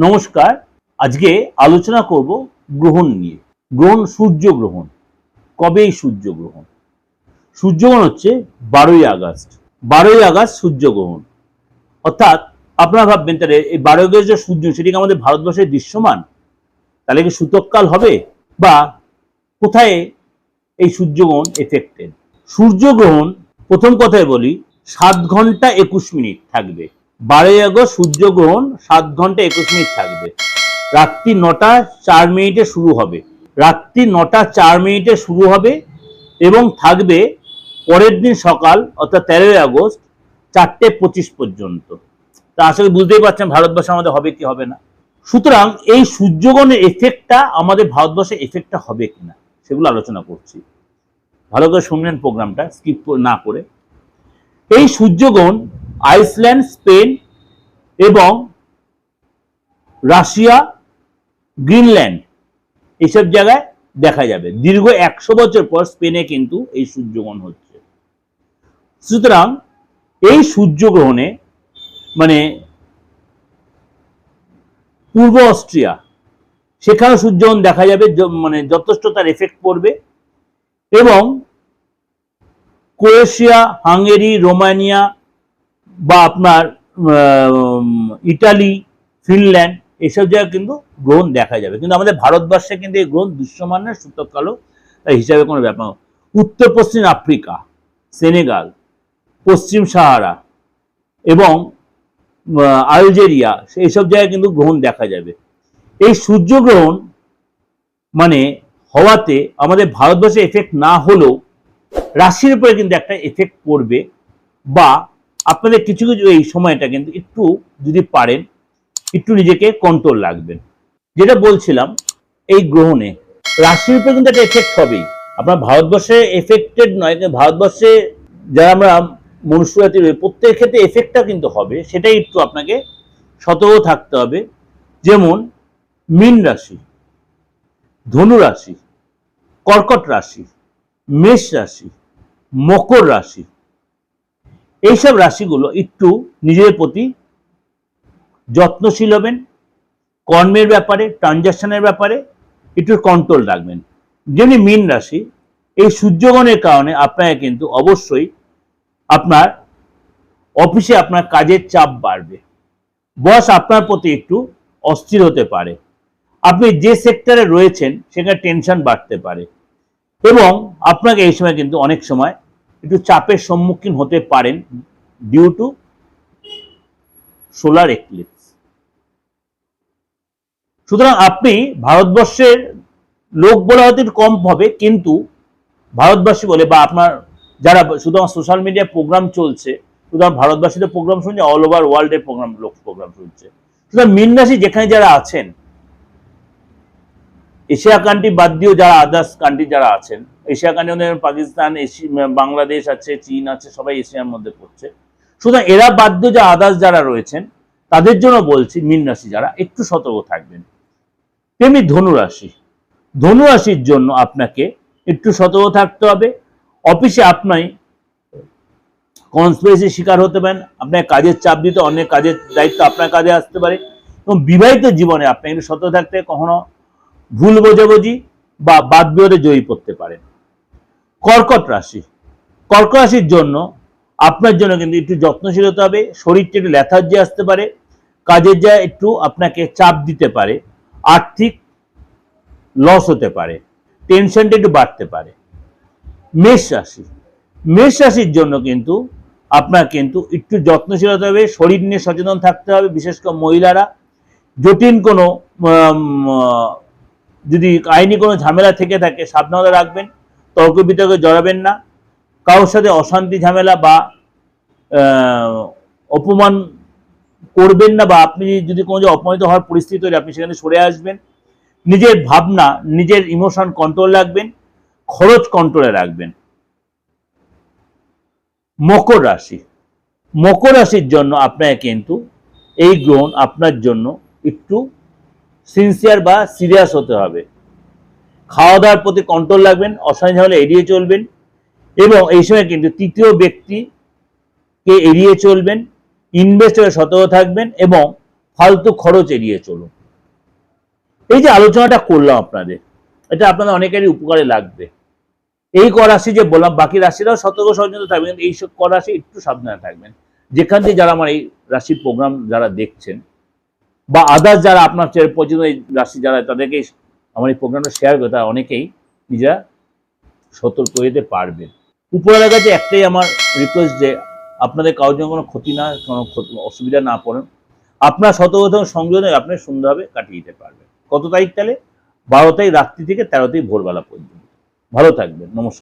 নমস্কার। আজকে আলোচনা করব গ্রহণ নিয়ে। গ্রহণ, সূর্য গ্রহণ। কবে এই সূর্য গ্রহণ? সূর্যগ্রহণ হচ্ছে 12ই আগস্ট। 12ই আগস্ট সূর্যগ্রহণ। অর্থাৎ আপনারা ভাববেন তাহলে এই 12 আগস্ট যে সূর্য, সেটি কি আমাদের ভারতবর্ষে দৃশ্যমান? তাহলে কি সূতককাল হবে? বা কোথায় এই সূর্যগ্রহণ এফেক্টেড? সূর্যগ্রহণ প্রথম কথায় বলি 7 ঘন্টা 21 মিনিট থাকবে। 12ই আগস্ট সূর্যগ্রহণ 7 ঘন্টা 21 মিনিট থাকবে। রাত্রি 9টা 4 মিনিটে শুরু হবে। রাত্রি 9টা 4 মিনিটে শুরু হবে এবং থাকবে পরের দিন সকাল অর্থাৎ 13ই আগস্ট 4টে 25 পর্যন্ত। তা আসলে বুঝতেই পারছেন ভারতবর্ষে আমাদের হবে কি হবে না। সুতরাং এই সূর্যগ্রহণের এফেক্টটা আমাদের ভারতবর্ষে এফেক্টটা হবে কিনা সেগুলো আলোচনা করছি। ভালো করে শুনলেন প্রোগ্রামটা, স্কিপ না করে। এই সূর্যগ্রহণ আইসল্যান্ড, স্পেন এবং রাশিয়া, গ্রিনল্যান্ড এইসব জায়গায় দেখা যাবে। দীর্ঘ 100 বছর পর স্পেনে কিন্তু এই সূর্যগ্রহণ হচ্ছে। সুতরাং এই সূর্যগ্রহণে মানে পূর্ব অস্ট্রিয়া, সেখানে সূর্যগ্রহণ দেখা যাবে, মানে যথেষ্ট তার এফেক্ট পড়বে। এবং ক্রোয়েশিয়া, হাঙ্গেরি, রোমানিয়া বা আপনার ইটালি, ফিনল্যান্ড এসব জায়গায় কিন্তু গ্রহণ দেখা যাবে। কিন্তু আমাদের ভারতবর্ষে কিন্তু এই গ্রহণ দৃশ্যমান না, সূতককালও হিসাবে কোনো ব্যাপার। উত্তর পশ্চিম আফ্রিকা, সেনেগাল, পশ্চিম সাহারা এবং আলজেরিয়া এইসব জায়গায় কিন্তু গ্রহণ দেখা যাবে। এই সূর্যগ্রহণ মানে হওয়াতে আমাদের ভারতবর্ষে এফেক্ট না হলেও রাশির উপরে কিন্তু একটা এফেক্ট পড়বে। বা আপনাদের কিছু কিছু এই সময়টা কিন্তু একটু যদি পারেন একটু নিজেকে কন্ট্রোল রাখবেন। যেটা বলছিলাম, এই গ্রহণে রাশির উপরে কিন্তু একটা এফেক্ট হবেই। আপনার ভারতবর্ষে এফেক্টেড নয়, ভারতবর্ষে যারা আমরা মনুষ্যজাতি প্রত্যেকের ক্ষেত্রে এফেক্টটা কিন্তু হবে, সেটাই একটু আপনাকে সতর্ক থাকতে হবে। যেমন মীন রাশি, ধনু রাশি, কর্কট রাশি, মেষ রাশি, মকর রাশি, এইসব রাশিগুলো একটু নিজের প্রতি যত্নশীল হবেন। কর্মের ব্যাপারে, ট্রানজাকশনের ব্যাপারে একটু কন্ট্রোল রাখবেন। যেমনি মীন রাশি, এই সূর্যগ্রহণের কারণে আপনাকে কিন্তু অবশ্যই আপনার অফিসে আপনার কাজের চাপ বাড়বে। বস আপনার প্রতি একটু অস্থির হতে পারে। আপনি যে সেক্টরে রয়েছেন সেখানে টেনশন বাড়তে পারে এবং আপনাকে এই সময় কিন্তু অনেক সময় একটু চাপের সম্মুখীন হতে পারেন ডিউ টু সোলার এক্লিপস। সুতরাং আপনি ভারতবর্ষের লোক বলা হয়তো একটু কম হবে, কিন্তু ভারতবাসী বলে বা আপনার যারা শুধুমাত্র সোশ্যাল মিডিয়ায় প্রোগ্রাম চলছে, সুতরাং ভারতবাসীদের প্রোগ্রাম শুনছে, অল ওভার ওয়ার্ল্ডের প্রোগ্রাম শুনছে। সুতরাং মীন রাশি যেখানে যারা আছেন, এশিয়া কান্ট্রি বাদ দিয়েও যারা আদার্স কান্ট্রি যারা আছেন, এশিয়া কান্ট্রি পাকিস্তান, বাংলাদেশ আছে, চীন আছে, সবাই এশিয়ার মধ্যে পড়ছে। সুতরাং এরা বাদ দিয়ে যা আদার্স যারা রয়েছেন তাদের জন্য বলছি মীন রাশি যারা একটু সতর্ক থাকবেন। তেমনি ধনু রাশি, ধনু রাশির জন্য আপনাকে একটু সতর্ক থাকতে হবে। অফিসে আপনি কনস্পিরেসির শিকার হতে পারেন, আপনার কাজের চাপ দিতে, অনেক কাজের দায়িত্ব আপনার কাজে আসতে পারে। এবং বিবাহিত জীবনে আপনাকে একটু সতর্ক থাকতে, কখনো ভুল বোঝাবুঝি বা বাদ বিবাদে জয়ী করতে পারেন। কর্কট রাশি, কর্কট রাশির জন্য আপনার জন্য কিন্তু একটু যত্নশীল হতে হবে। শরীরটা একটু লেথার্জি আসতে পারে, কাজের জায়গায় একটু আপনাকে চাপ দিতে পারে, আর্থিক লস হতে পারে, টেনশনটা একটু বাড়তে পারে। মেষ রাশি, মেষ রাশির জন্য কিন্তু আপনার কিন্তু একটু যত্নশীল হতে হবে, শরীর নিয়ে সচেতন থাকতে হবে। বিশেষ করে মহিলারা জটিল কোনো যদি আইনি কোনো ঝামেলা থেকে থাকে সাবধানতা রাখবেন, তর্ক বিতর্কে জড়াবেন না, কারোর সাথে অশান্তি ঝামেলা বা অপমান করবেন না, বা আপনি যদি কোনো অপমানিত হওয়ার পরিস্থিতি তৈরি আপনি সেখানে সরে আসবেন। নিজের ভাবনা, নিজের ইমোশন কন্ট্রোল রাখবেন, খরচ কন্ট্রোলে রাখবেন। মকর রাশি, মকর রাশির জন্য আপনাকে কিন্তু এই গ্রহণ আপনার জন্য একটু সিনসিয়ার বা সিরিয়াস হতে হবে। খাওয়া দাওয়ার প্রতি কন্ট্রোল রাখবেন, অশান্তি ঝামেলা এড়িয়ে চলবেন এবং এই সময় কিন্তু তৃতীয় ব্যক্তিকে এড়িয়ে চলবেন। ইনভেস্ট হয়ে সতর্ক থাকবেন এবং ফালতু খরচ এড়িয়ে চলুন। এই যে আলোচনাটা করলাম আপনাদের, এটা আপনাদের অনেকেরই উপকারে লাগবে। এই ক রাশি যে বললাম, বাকি রাশিরাও সতর্ক সচেতন থাকবেন, এইসব ক রাশি একটু সাবধানে থাকবেন। যেখান থেকে যারা আমার এই রাশির প্রোগ্রাম যারা দেখছেন, বা আদার্স যারা আপনার পরিচিত এই রাশি যারা, তাদেরকে আমার এই প্রোগ্রামটা শেয়ার করে, তারা অনেকেই নিজেরা সতর্ক হতে পারবেন। উপরের কাছে একটাই আমার রিকোয়েস্ট, যে আপনাদের কারোর জন্য কোনো ক্ষতি না, কোনো অসুবিধা না পড়েন, আপনার সতর্কতা সংযোজনে আপনি সুন্দরভাবে কাটিয়ে দিতে পারবেন। কত তারিখ তাহলে? 12 তারিখ রাত্রি থেকে 13 তারিখ ভোরবেলা পর্যন্ত। ভালো থাকবেন, নমস্কার।